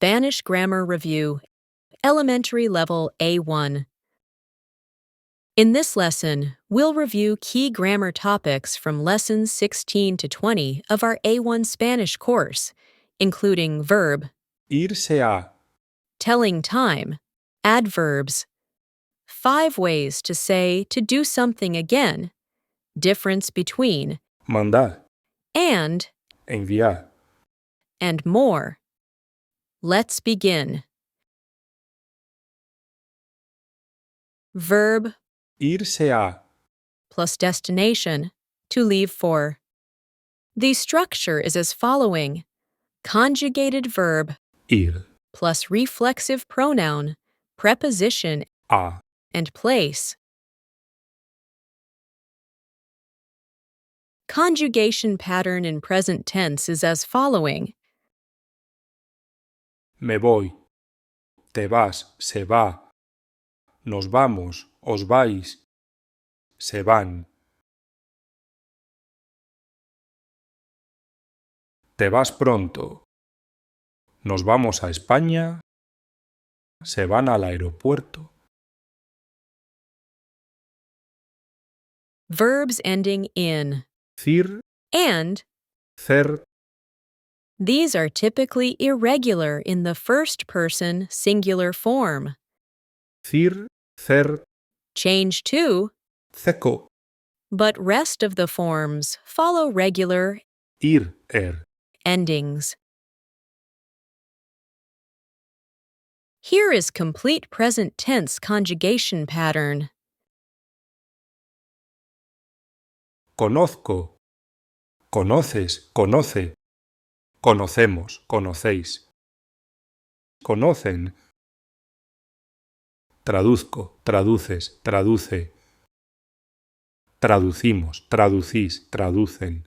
Spanish Grammar Review, Elementary Level A1. In this lesson, we'll review key grammar topics from lessons 16 to 20 of our A1 Spanish course, including verb, Irse a, telling time, adverbs, 5 ways to say to do something again, difference between, mandar, and enviar. more. Let's begin. Verb Irse a, plus destination, to leave for. The structure is as following: conjugated verb ir, plus reflexive pronoun, preposition, a, and place. Conjugation pattern in present tense is as following: me voy, te vas, se va, nos vamos, os vais, se van. Te vas pronto. Nos vamos a España. Se van al aeropuerto. Verbs ending in Cir, and. cer, These are typically irregular in the first person singular form. cir, cer, Change to, ceco, but rest of the forms follow regular ir, er. endings. Here is complete present tense conjugation pattern. Conozco, conoces, conoce, conocemos, conocéis. Conocen. Traduzco, traduces, traduce. Traducimos, traducís, traducen.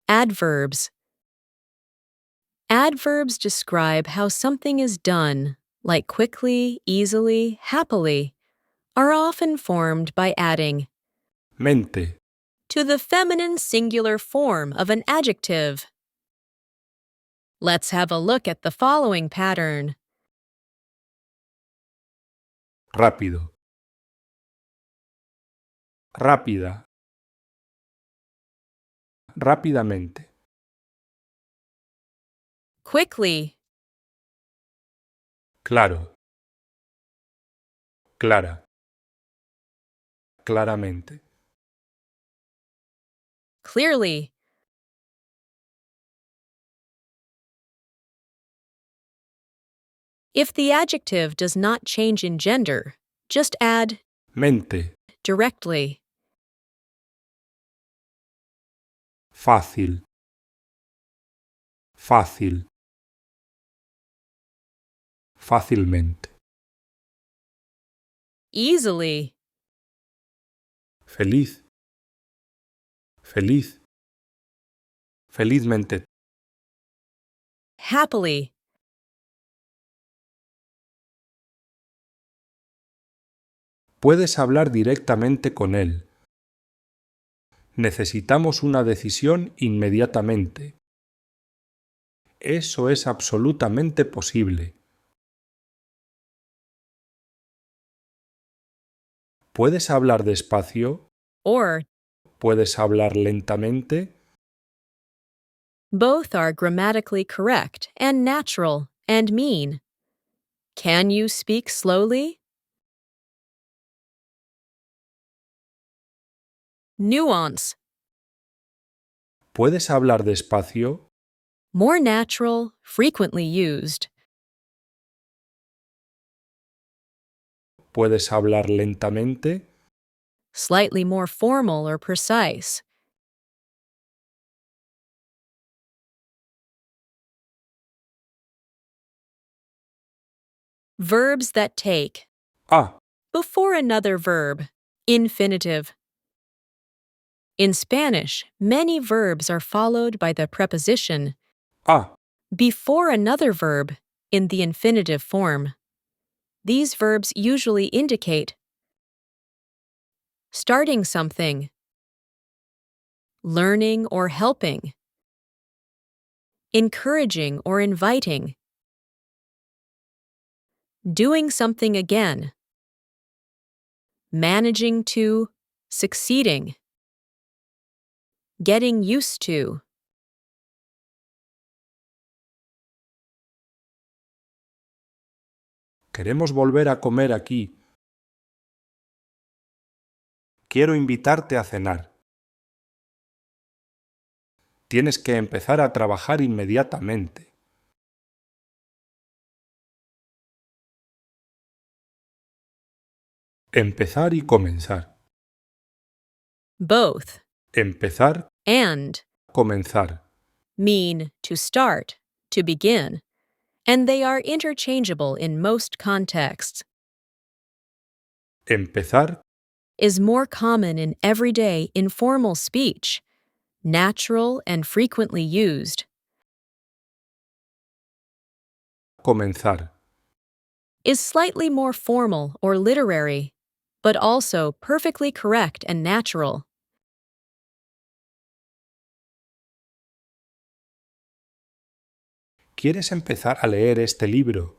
Adverbs. Adverbs describe how something is done, like quickly, easily, happily, are often formed by adding Mente, to the feminine singular form of an adjective. Let's have a look at the following pattern. rápido. Rápida. Rápidamente. Quickly, Claro. Clara. Claramente. clearly, if the adjective does not change in gender, just add Mente. directly. Fácil. Fácil. Fácilmente. Easily, Feliz. Feliz. Felizmente. happily, Puedes hablar directamente con él. Necesitamos una decisión inmediatamente. Eso es absolutamente posible. ¿Puedes hablar despacio? or ¿Puedes hablar lentamente? both are grammatically correct and natural and mean. Can you speak slowly? Nuance, ¿Puedes hablar despacio? more natural, frequently used. ¿Puedes hablar lentamente? Slightly more formal or precise. Verbs that take A, before another verb. Infinitive. In Spanish, many verbs are followed by the preposition a, before another verb in the infinitive form. These verbs usually indicate starting something, learning or helping, encouraging or inviting, doing something again, managing to, succeeding, getting used to. Queremos volver a comer aquí. Quiero invitarte a cenar. Tienes que empezar a trabajar inmediatamente. Empezar y comenzar. Both Empezar, and comenzar. mean to start, to begin, and they are interchangeable in most contexts. Empezar, Is more common in everyday informal speech, natural and frequently used. comenzar. Is slightly more formal or literary, but also perfectly correct and natural. ¿Quieres empezar a leer este libro?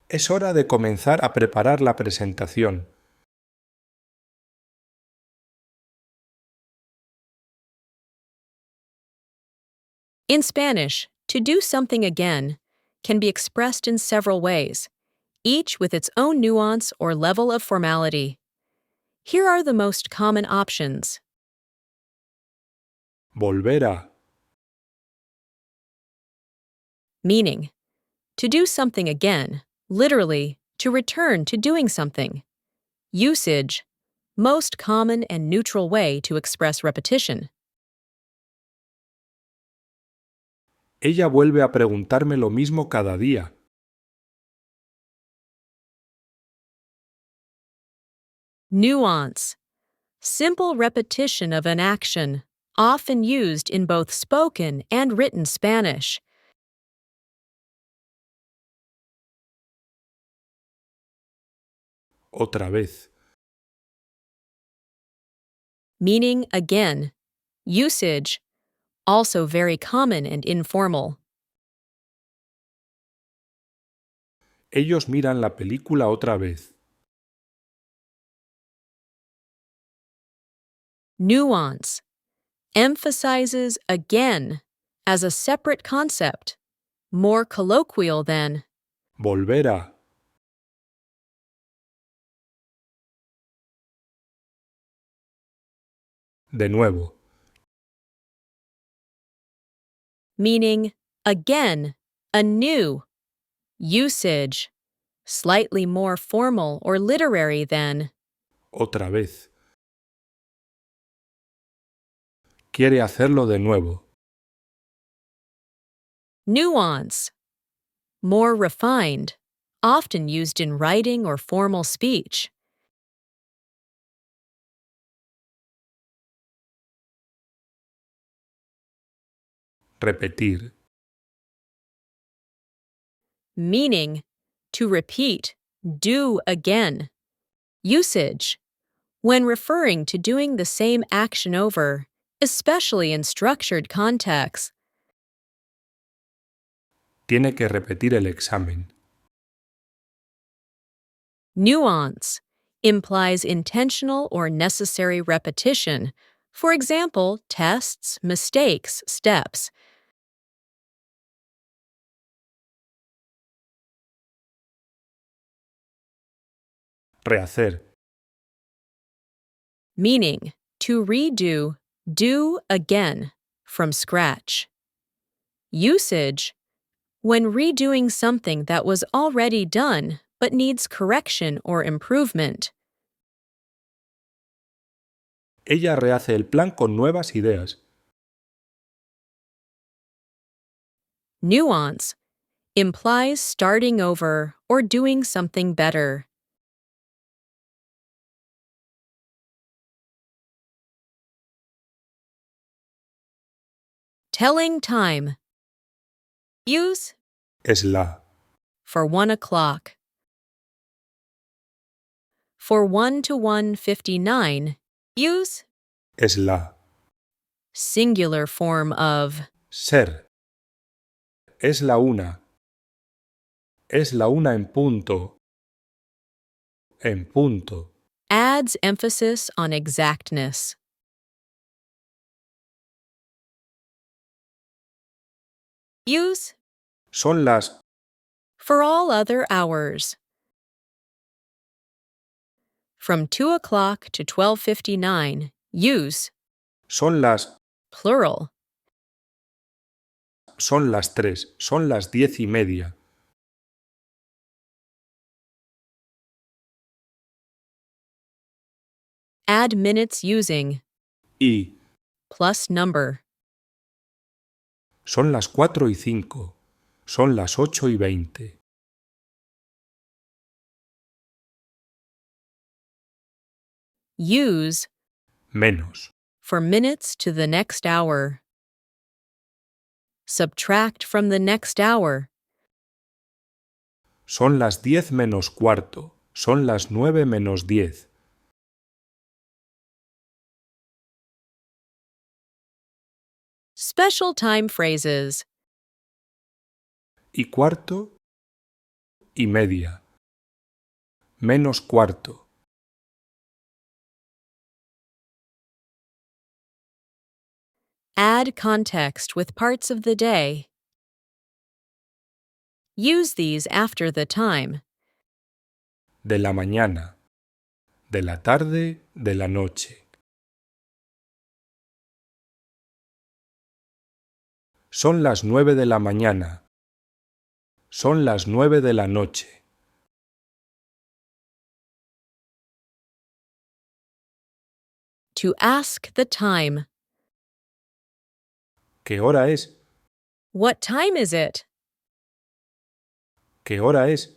Es hora de comenzar a preparar la presentación. In Spanish, to do something again can be expressed in several ways, each with its own nuance or level of formality. Here are the most common options. Volver a. Meaning, to do something again, literally, to return to doing something. Usage, most common and neutral way to express repetition. Ella vuelve a preguntarme lo mismo cada día. Nuance, simple repetition of an action, often used in both spoken and written Spanish. Otra vez. Meaning again. Usage, also very common and informal. Ellos miran la película otra vez. Nuance, emphasizes again as a separate concept, more colloquial than. Volver a. De nuevo. Meaning again, anew. Usage, slightly more formal or literary than. Otra vez. Quiere hacerlo de nuevo. Nuance, more refined, often used in writing or formal speech. Repetir. Meaning, to repeat, do again. Usage, when referring to doing the same action over, especially in structured contexts. Tiene que repetir el examen. Nuance, implies intentional or necessary repetition. For example, tests, mistakes, steps. Rehacer. Meaning, to redo, do again, from scratch. Usage, when redoing something that was already done but needs correction or improvement. Ella rehace el plan con nuevas ideas. Nuance, implies starting over or doing something better. Telling time. Use Es la. for 1 o'clock. For 1 to 1:59, use es la. singular form of Ser. Es la una. Es la una en punto. En punto. adds emphasis on exactness. Use Son las. for all other hours. From 2 o'clock to 12:59, use Son las. plural. Son las 3. Son las 10:30. Add minutes using Y. plus number. Son las 4:05. Son las 8:20. Use Menos. for minutes to the next hour. Subtract from the next hour. Son las 10 menos cuarto. Son las 9 menos 10. Special time phrases. Y cuarto. Y media. Menos cuarto. Add context with parts of the day. Use these after the time. De la mañana. De la tarde. De la noche. Son las 9 de la mañana. Son las 9 de la noche. To ask the time. ¿Qué hora es? What time is it? ¿Qué hora es?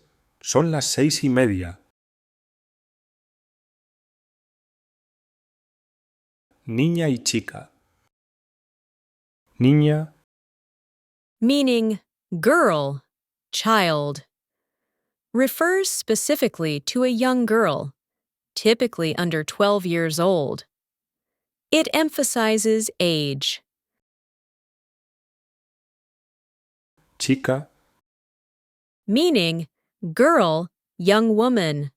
Son las 6:30. Niña y chica. Niña. Meaning girl, child. Refers specifically to a young girl, typically under 12 years old. It emphasizes age. Chica. Meaning girl, young woman.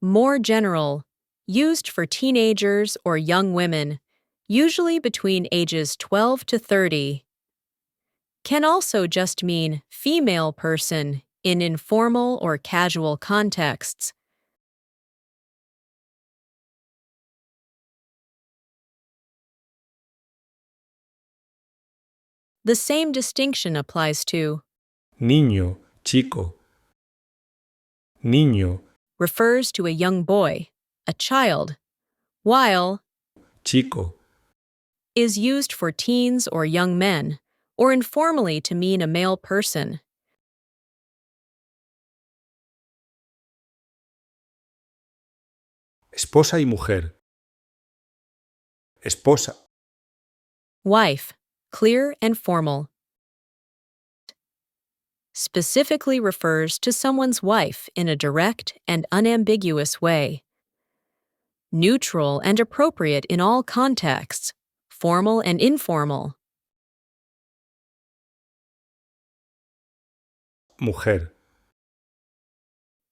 More general, used for teenagers or young women, usually between ages 12 to 30. Can also just mean female person in informal or casual contexts. The same distinction applies to Niño. Chico. Niño. refers to a young boy, a child, while Chico. is used for teens or young men, or informally to mean a male person. Esposa y mujer. Esposa. Wife, clear and formal. Specifically refers to someone's wife in a direct and unambiguous way. Neutral and appropriate in all contexts, formal and informal. Mujer.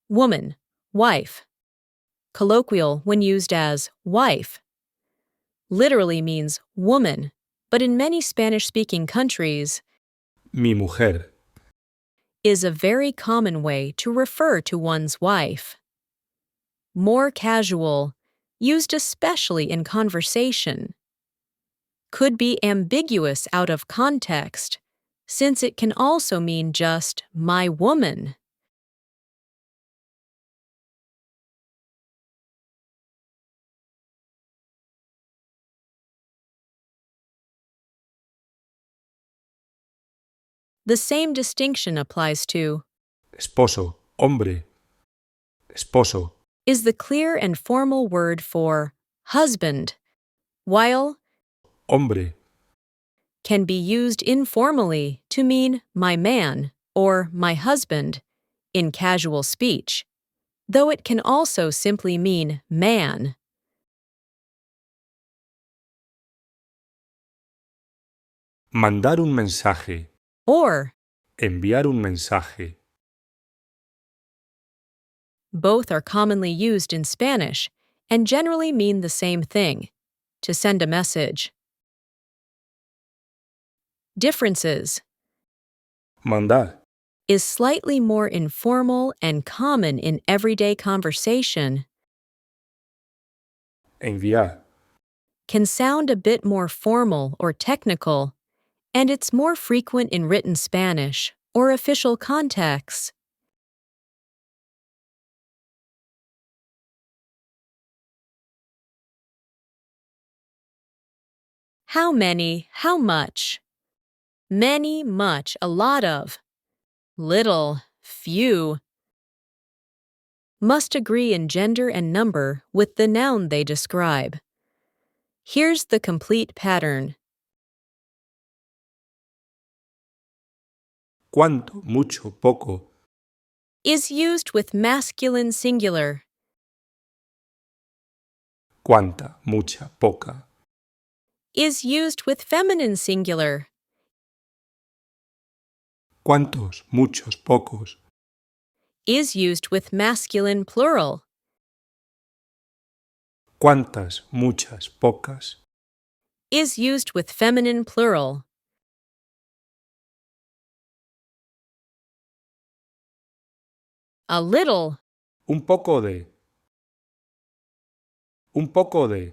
Woman, wife. Colloquial when used as wife. Literally means woman, but in many Spanish-speaking countries, Mi mujer. is a very common way to refer to one's wife. More casual, used especially in conversation. Could be ambiguous out of context, since it can also mean just my woman. The same distinction applies to Esposo. Hombre. Esposo. is the clear and formal word for husband, while Hombre. can be used informally to mean my man or my husband in casual speech. though it can also simply mean man. Mandar un mensaje. Or, Enviar un mensaje. both are commonly used in Spanish and generally mean the same thing: to send a message. Differences: Mandar. is slightly more informal and common in everyday conversation, Enviar. can sound a bit more formal or technical, and it's more frequent in written Spanish or official contexts. How many, how much. Many, much, a lot of. Little, few. Must agree in gender and number with the noun they describe. Here's the complete pattern. Cuánto, mucho, poco. Is used with masculine singular. Cuánta, mucha, poca. Is used with feminine singular. Cuántos, muchos, pocos. Is used with masculine plural. Cuántas, muchas, pocas. Is used with feminine plural. A little. Un poco de. Un poco de.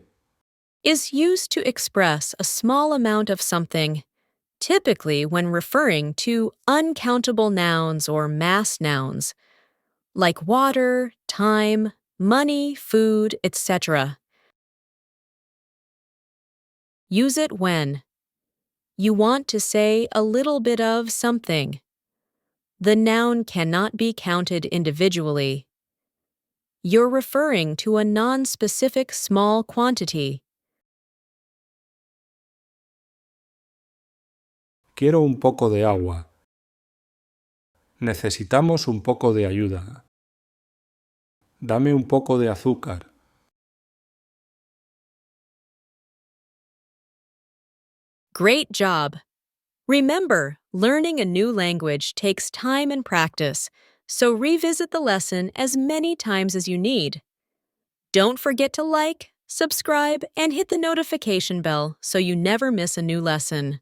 Is used to express a small amount of something, typically when referring to uncountable nouns or mass nouns, like water, time, money, food, etc. Use it when you want to say a little bit of something. The noun cannot be counted individually. You're referring to a non-specific small quantity. Quiero un poco de agua. Necesitamos un poco de ayuda. Dame un poco de azúcar. Great job! Remember, learning a new language takes time and practice, so revisit the lesson as many times as you need. Don't forget to like, subscribe, and hit the notification bell so you never miss a new lesson.